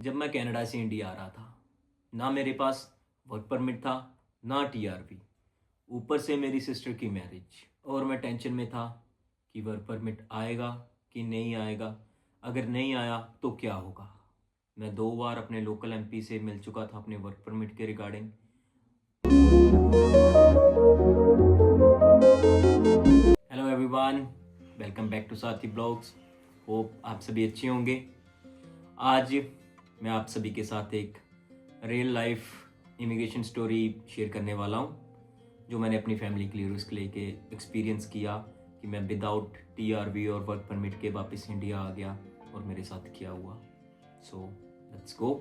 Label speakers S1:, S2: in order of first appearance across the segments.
S1: जब मैं कनाडा से इंडिया आ रहा था, ना मेरे पास वर्क परमिट था, ना टीआरवी। ऊपर से मेरी सिस्टर की मैरिज, और मैं टेंशन में था कि वर्क परमिट आएगा कि नहीं आएगा। अगर नहीं आया तो क्या होगा। मैं 2 बार अपने लोकल एमपी से मिल चुका था अपने वर्क परमिट के regarding. Hello everyone, welcome back to Saathi blogs. Hope आप सभी अच्छे होंगे। आज मैं आप सभी के साथ एक real life immigration story share करने वाला हूँ, जो मैंने अपनी फैमिली के लिए रिस्क लेके एक्सपीरियंस किया कि मैं विदाउट टीआरवी और वर्क परमिट के वापस इंडिया आ गया और मेरे साथ क्या हुआ। So let's go.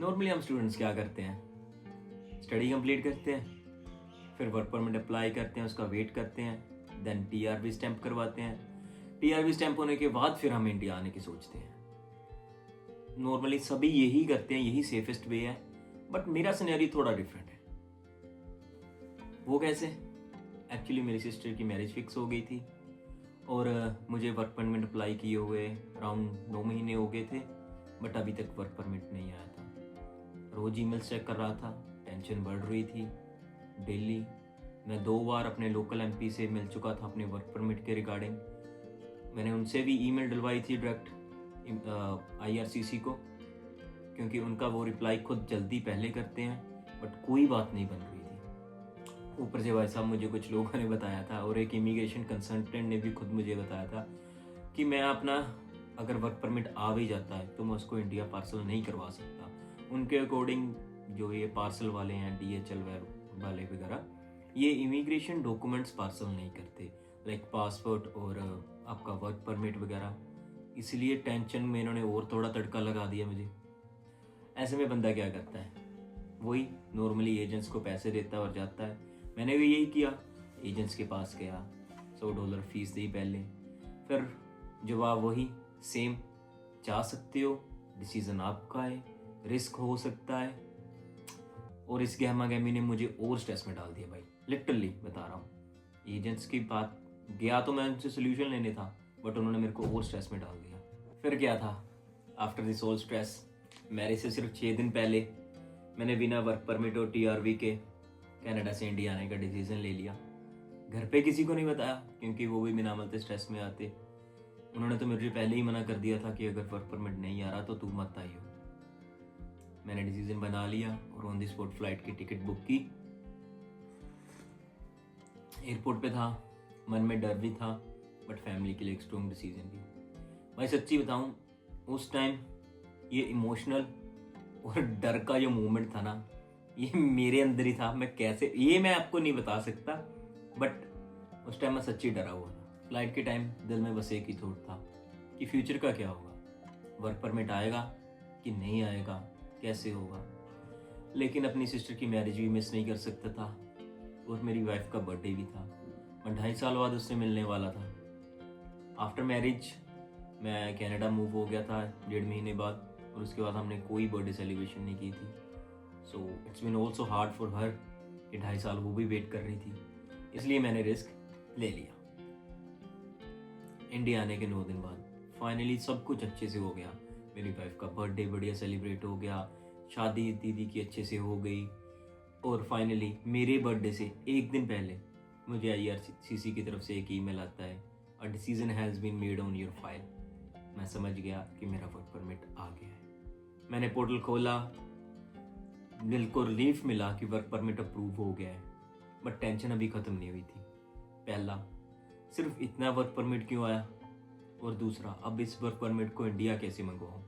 S1: नॉर्मली हम स्टूडेंट्स क्या करते हैं, स्टडी कंप्लीट करते हैं, फिर वर्क परमिट अप्लाई करते हैं, उसका वेट करते हैं, देन टीआरवी स्टैंप करवाते हैं। टीआरवी स्टैंप होने के बाद फिर हम इंडिया आने की सोचते हैं। नॉर्मली सभी यही करते हैं, यही सेफेस्ट वे है, बट मेरा सिनेरियो थोड़ा डिफरेंट है। वो कैसे? एक्चुअली मेरी सिस्टर की मैरिज फिक्स हो गई थी और मुझे वर्क परमिट अप्लाई किए हुए अराउंड 9 महीने हो गए थे, बट अभी तक वर्क परमिट नहीं आया था। रोज ईमेल्स चेक कर रहा था, टेंशन बढ़ रही थी डेली। मैं 2 बार अपने लोकल एमपी से मिल चुका था अपने वर्क परमिट के रिगार्डिंग। मैंने उनसे भी ईमेल डलवाई थी डायरेक्ट IRCC को, क्योंकि उनका वो रिप्लाई खुद जल्दी पहले करते हैं, बट कोई बात नहीं बन रही थी। ऊपर से भाई साहब मुझे कुछ लोगों ने बताया था, और एक इमिग्रेशन कंसल्टेंट ने भी खुद मुझे बताया था कि मैं अपना अगर वर्क परमिट आ भी जाता है तो मैं उसको इंडिया पार्सल नहीं करवा सकता। उनके अकॉर्डिंग जो ये पार्सल वाले हैं, DHL वाले वगैरह, ये इमिग्रेशन डॉक्यूमेंट्स पार्सल नहीं करते, लाइक पासपोर्ट और आपका वर्क परमिट वगैरह। इसलिए टेंशन में इन्होंने और थोड़ा तड़का लगा दिया मुझे। ऐसे में बंदा क्या करता है, वही नॉर्मली एजेंट्स को पैसे देता है और जाता है। मैंने भी यही किया, एजेंट्स के पास गया, $100 फीस दी पहले, फिर जवाब वही सेम, जा सकते हो, डिसीजन आपका है, रिस्क हो सकता है। और इस गहमा गहमी ने मुझे और स्ट्रेस में डाल दिया भाई, लिटरली बता रहा हूँ। एजेंट्स की बात गया तो मैं उनसे सोल्यूशन लेने था, बट उन्होंने मेरे को और स्ट्रेस में डाल दिया। फिर क्या था, after this whole stress, marriage से सिर्फ 6 दिन पहले मैंने बिना वर्क परमिट और टीआरवी के कनाडा से इंडिया आने का डिसीजन ले लिया। घर पे किसी को नहीं बताया, क्योंकि वो भी बिना मलते स्ट्रेस में आते। उन्होंने तो मुझे पहले ही मना कर दिया था कि अगर वर्क परमिट नहीं आ रहा तो तू मत आइयो। मैंने डिसीजन बना लिया और ऑन द स्पॉट फ्लाइट की टिकट बुक की। एयरपोर्ट पे था, मन में डर भी था, बट फैमिली के लिए एक स्ट्रॉन्ग डिसीजन भी। भाई सच्ची बताऊं, उस टाइम ये इमोशनल और डर का जो मोमेंट था ना, ये मेरे अंदर ही था। मैं कैसे, ये मैं आपको नहीं बता सकता, बट उस टाइम मैं सच्ची डरा हुआ था। फ्लाइट के टाइम दिल में बस एक ही थॉट था कि फ्यूचर का क्या होगा, वर्क परमिट आएगा कि नहीं आएगा, कैसे होगा। लेकिन अपनी सिस्टर की मैरिज भी मिस नहीं कर सकता था, और मेरी वाइफ का बर्थडे भी था। मैं 2.5 साल बाद उससे मिलने वाला था। आफ्टर मैरिज मैं कनाडा मूव हो गया था 1.5 महीने बाद, और उसके बाद हमने कोई बर्थडे सेलिब्रेशन नहीं की थी। So it's been also hard for her कि 2.5 साल वो भी वेट कर रही थी। इसलिए मैंने रिस्क ले लिया। इंडिया आने के 9 दिन बाद फाइनली सब कुछ अच्छे से हो गया। मेरी वाइफ का बर्थडे बढ़िया सेलिब्रेट हो गया, शादी दीदी की अच्छे से हो गई, और फाइनली मेरे बर्थडे से 1 दिन पहले मुझे IRCC की तरफ से एक ईमेल आता है, a decision has been made on your file. मैं समझ गया कि मेरा वर्क परमिट आ गया है। मैंने पोर्टल खोला, दिल को रिलीफ मिला कि वर्क परमिट अप्रूव हो गया है, बट टेंशन अभी ख़त्म नहीं हुई थी। पहला, सिर्फ इतना वर्क परमिट क्यों आया, और दूसरा, अब इस वर्क परमिट को इंडिया कैसे मंगवाऊँ।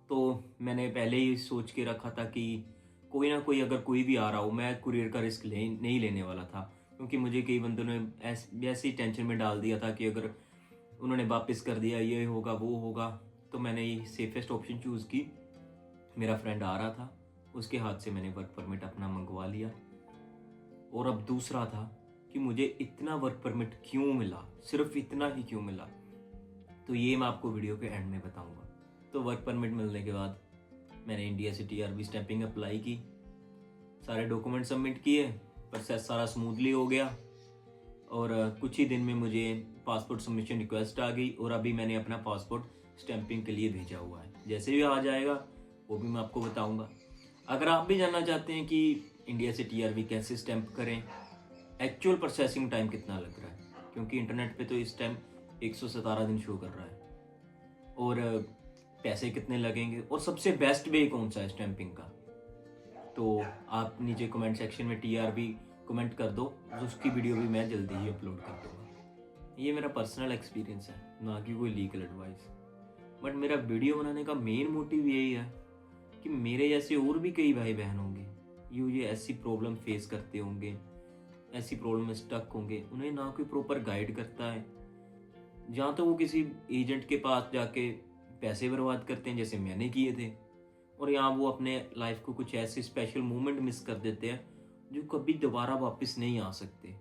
S1: तो मैंने पहले ही सोच के रखा था कि कोई ना कोई, अगर कोई भी आ रहा हो, मैं कुरियर का रिस्क नहीं लेने वाला था, क्योंकि मुझे कई बंदों ने ऐसी टेंशन में डाल दिया था कि अगर उन्होंने वापस कर दिया, ये होगा वो होगा। तो मैंने ये सेफेस्ट ऑप्शन चूज़ की। मेरा फ्रेंड आ रहा था, उसके हाथ से मैंने वर्क परमिट अपना मंगवा लिया। और अब दूसरा था कि मुझे इतना वर्क परमिट क्यों मिला, सिर्फ इतना ही क्यों मिला, तो ये मैं आपको वीडियो के एंड में बताऊंगा। तो वर्क परमिट मिलने के बाद मैंने इंडिया से टीआरवी स्टैंपिंग अप्लाई की, सारे डॉक्यूमेंट सबमिट किए, प्रोसेस सारा स्मूथली हो गया, और कुछ ही दिन में मुझे पासपोर्ट सबमिशन रिक्वेस्ट आ गई, और अभी मैंने अपना पासपोर्ट स्टैंपिंग के लिए भेजा हुआ है। जैसे भी आ जाएगा वो भी मैं आपको बताऊंगा। अगर आप भी जानना चाहते हैं कि इंडिया से टीआरवी कैसे स्टैंप करें, एक्चुअल प्रोसेसिंग टाइम कितना लग रहा है, क्योंकि इंटरनेट पे तो इस टाइम 117 दिन शो कर रहा है, और पैसे कितने लगेंगे और सबसे बेस्ट वे कौन सा है स्टैंपिंग का, तो आप नीचे कमेंट सेक्शन में टीआरवी कमेंट कर दो, उसकी वीडियो भी मैं जल्दी ही अपलोड कर दूंगा। ये मेरा पर्सनल एक्सपीरियंस है, ना कि कोई लीगल एडवाइस। बट मेरा वीडियो बनाने का मेन मोटिव यही है कि मेरे जैसे और भी कई भाई बहन होंगे ये ऐसी प्रॉब्लम फेस करते होंगे, ऐसी प्रॉब्लम में स्टक होंगे, उन्हें ना कोई प्रॉपर गाइड करता है। जहाँ तो वो किसी एजेंट के पास जाके पैसे बर्बाद करते हैं जैसे मैंने किए थे, और यहाँ वो अपने लाइफ को कुछ ऐसे स्पेशल मोमेंट मिस कर देते हैं जो कभी दोबारा वापस नहीं आ सकते।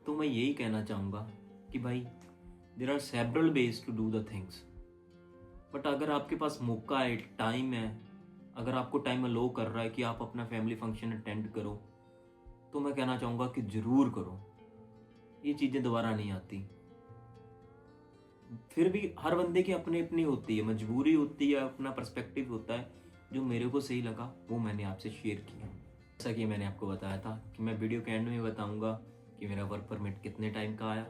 S1: तो मैं यही कहना चाहूँगा कि भाई there are several ways to do the things, but अगर आपके पास मौका है, टाइम है, अगर आपको टाइम अलो कर रहा है कि आप अपना फैमिली फंक्शन अटेंड करो, तो मैं कहना चाहूँगा कि ज़रूर करो। ये चीज़ें दोबारा नहीं आती। फिर भी हर बंदे की अपनी अपनी होती है, मजबूरी होती है, अपना पर्सपेक्टिव होता है। जो मेरे को सही लगा वो मैंने आपसे शेयर किया। जैसा कि मैंने आपको बताया था कि मैं वीडियो के एंड में बताऊंगा कि मेरा वर्क परमिट कितने टाइम का आया।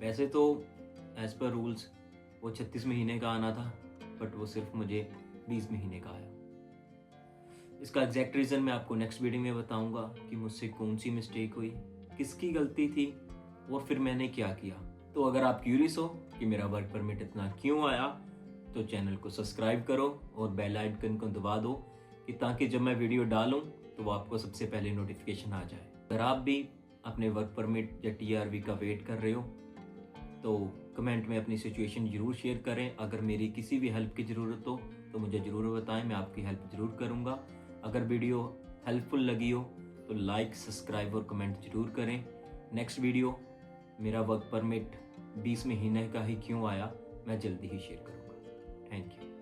S1: वैसे तो एज़ पर रूल्स वो 36 महीने का आना था, बट वो सिर्फ मुझे 20 महीने का आया। इसका एग्जैक्ट रीज़न मैं आपको नेक्स्ट वीडियो में बताऊंगा कि मुझसे कौन सी मिस्टेक हुई, किसकी गलती थी, और फिर मैंने क्या किया। तो अगर आप क्यूरियस हो कि मेरा वर्क परमिट इतना क्यों आया, तो चैनल को सब्सक्राइब करो और बेल आइकन को दबा दो, कि ताकि जब मैं वीडियो डालूं तो वो आपको सबसे पहले नोटिफिकेशन आ जाए। अगर आप भी अपने वर्क परमिट या टीआरवी का वेट कर रहे हो तो कमेंट में अपनी सिचुएशन ज़रूर शेयर करें। अगर मेरी किसी भी हेल्प की ज़रूरत हो तो मुझे ज़रूर बताएं, मैं आपकी हेल्प ज़रूर करूँगा। अगर वीडियो हेल्पफुल लगी हो तो लाइक, सब्सक्राइब और कमेंट ज़रूर करें। नेक्स्ट वीडियो मेरा वर्क परमिट 20 महीने का ही क्यों आया, मैं जल्दी ही शेयर करूँगा। Thank you.